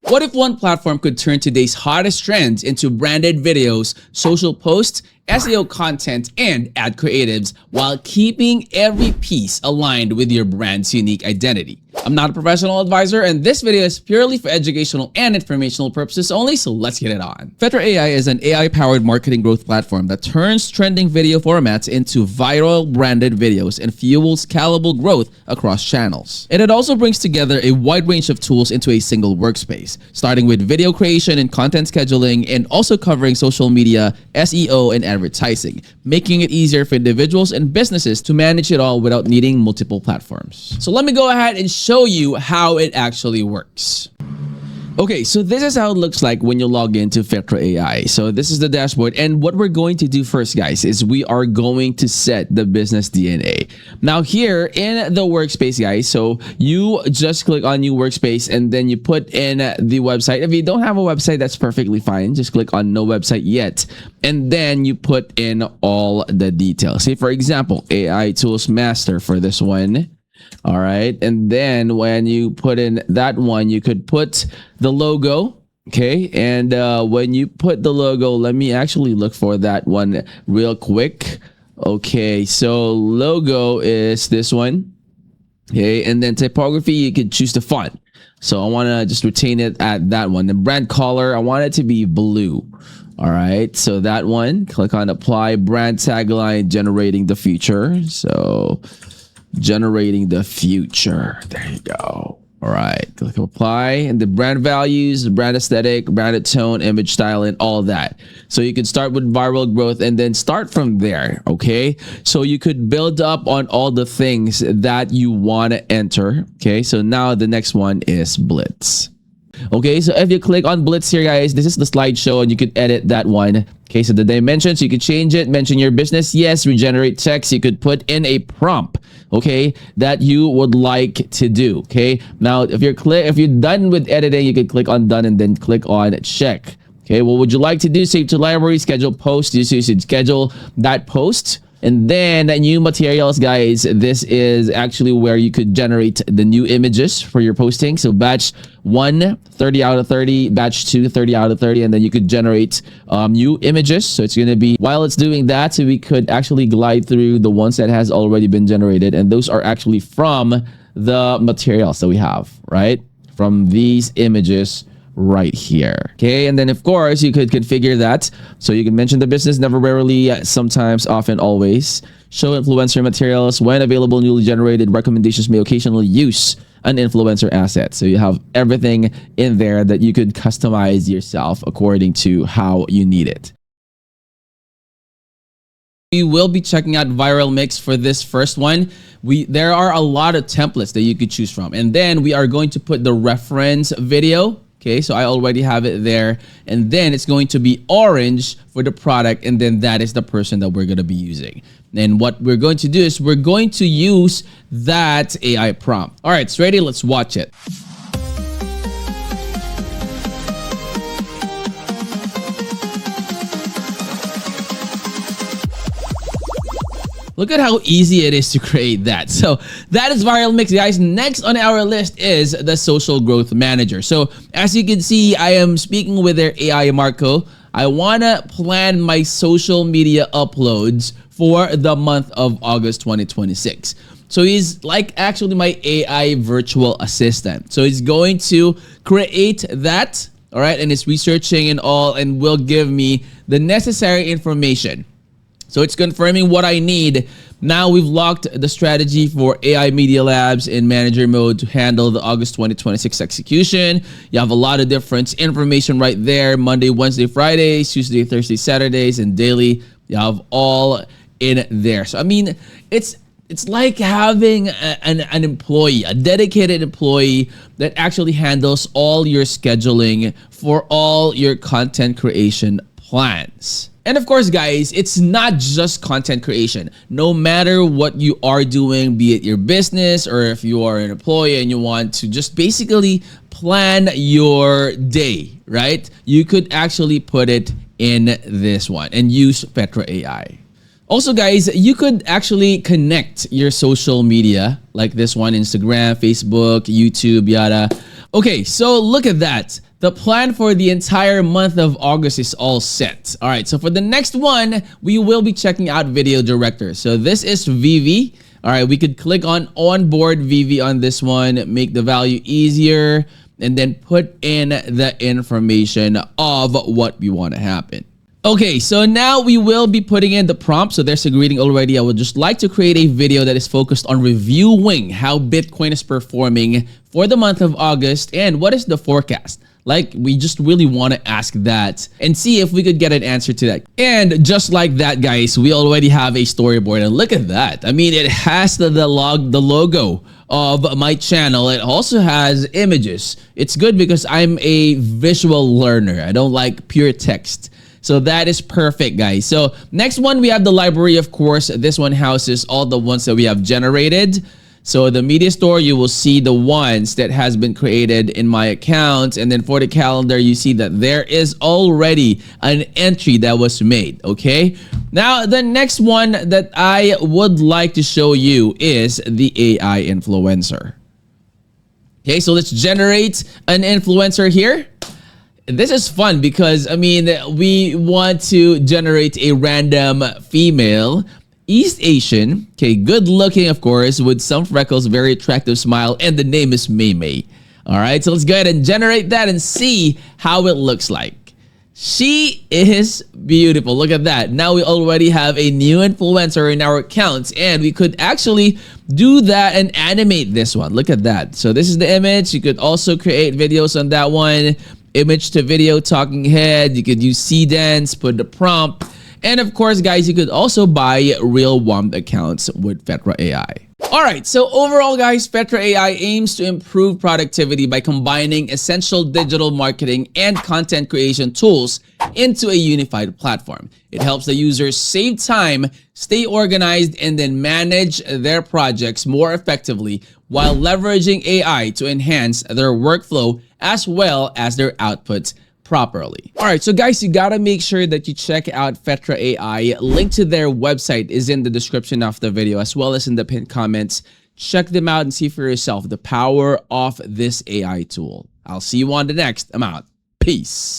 What if one platform could turn today's hottest trends into branded videos, social posts, SEO content, and ad creatives while keeping every piece aligned with your brand's unique identity? I'm not a professional advisor, and this video is purely for educational and informational purposes only, so let's get it on. Fetra AI is an AI-powered marketing growth platform that turns trending video formats into viral branded videos and fuels scalable growth across channels. And it also brings together a wide range of tools into a single workspace, starting with video creation and content scheduling, and also covering social media, SEO, and advertising, making it easier for individuals and businesses to manage it all without needing multiple platforms. So let me go ahead and show you how it actually works. Okay, so this is how it looks like when you log into Fetra AI. So this is the dashboard, and what we're going to do first, guys, is we are going to set the business DNA. Now here in the workspace, guys, so you just click on new workspace and then you put in the website. If you don't have a website, that's perfectly fine. Just click on no website yet, and then you put in all the details. Say, for example, AI Tools Master for this one. All right, and then when you put in that one, you could put the logo. Okay, and when you put the logo, let me actually look for that one real quick. Okay, so logo is this one. Okay, and then typography, you could choose the font. So I want to just retain it at that one. The brand color, I want it to be blue. All right, so that one, click on apply. Brand tagline, generating the future. So generating the future. There you go. All right, click apply, and the brand values, the brand aesthetic, branded tone, image style, and all that. So you can start with viral growth and then start from there. Okay, so you could build up on all the things that you want to enter. Okay, so now the next one is Blitz. Okay, so if you click on Blitz here, guys, this is the slideshow, and you could edit that one. Okay, so the dimensions, you could change it, mention your business, yes, regenerate text, you could put in a prompt, okay, that you would like to do. Okay, now if you're done with editing, you could click on done and then click on check. Okay, what would you like to do? Save to library, schedule post. You should schedule that post. And then new materials, guys, this is actually where you could generate the new images for your posting. So batch 1, 30 out of 30, batch 2, 30 out of 30, and then you could generate new images. So it's going to be, while it's doing that, so we could actually glide through the ones that has already been generated. And those are actually from the materials that we have, right? From these images right here. Okay, and then of course you could configure that, so you can mention the business, never, rarely, sometimes, often, always. Show influencer materials when available, newly generated recommendations may occasionally use an influencer asset. So you have everything in there that you could customize yourself according to how you need it. We will be checking out Viral Mix for this first one. There are a lot of templates that you could choose from, and then we are going to put the reference video. Okay, so I already have it there, and then it's going to be orange for the product, and then that is the person that we're going to be using. And what we're going to do is we're going to use that AI prompt. All right, it's ready. Let's watch it. Look at how easy it is to create that. So that is Viral Mix, guys. Next on our list is the Social Growth Manager. So as you can see, I am speaking with their AI Marco. I want to plan my social media uploads for the month of August 2026. So he's like actually my AI virtual assistant. So he's going to create that, all right, and it's researching and all, and will give me the necessary information. So it's confirming what I need. Now we've locked the strategy for AI Media Labs in manager mode to handle the August 2026 execution. You have a lot of different information right there. Monday, Wednesday, Fridays, Tuesday, Thursday, Saturdays, and daily. You have all in there. So I mean, it's like having an employee, a dedicated employee that actually handles all your scheduling for all your content creation plans. And of course, guys, it's not just content creation. No matter what you are doing, be it your business or if you are an employee and you want to just basically plan your day, right? You could actually put it in this one and use Fetra AI. Also, guys, you could actually connect your social media like this one, Instagram, Facebook, YouTube, yada. Okay, so look at that. The plan for the entire month of August is all set. All right, so for the next one, we will be checking out Video Director. So this is Vivi. All right, we could click on onboard Vivi on this one, make the value easier, and then put in the information of what we want to happen. Okay, so now we will be putting in the prompt. So there's a greeting already. I would just like to create a video that is focused on reviewing how Bitcoin is performing for the month of August and what is the forecast. Like, we just really want to ask that and see if we could get an answer to that. And just like that, guys, we already have a storyboard. And look at that. I mean, it has the logo of my channel. It also has images. It's good because I'm a visual learner. I don't like pure text. So that is perfect, guys. So next one, we have the library, of course. This one houses all the ones that we have generated. So the media store, you will see the ones that has been created in my account. And then for the calendar, you see that there is already an entry that was made, okay? Now, the next one that I would like to show you is the AI influencer. Okay, so let's generate an influencer here. This is fun because, I mean, we want to generate a random female, East Asian, okay, good looking, of course, with some freckles, very attractive smile, and the name is Mei. All right, so let's go ahead and generate that and see how it looks like. She is beautiful. Look at that. Now we already have a new influencer in our accounts, and we could actually do that and animate this one. Look at that. So this is the image. You could also create videos on that one. Image to video, talking head. You could use C-Dance, put the prompt. And of course, guys, you could also buy real warmed accounts with Fetra AI. All right, so overall, guys, Fetra AI aims to improve productivity by combining essential digital marketing and content creation tools into a unified platform. It helps the users save time, stay organized, and then manage their projects more effectively while leveraging AI to enhance their workflow as well as their output properly. All right, so guys, you gotta make sure that you check out Fetra AI. Link to their website is in the description of the video as well as in the pinned comments. Check them out and see for yourself the power of this AI tool. I'll see you on the next. I'm out. Peace.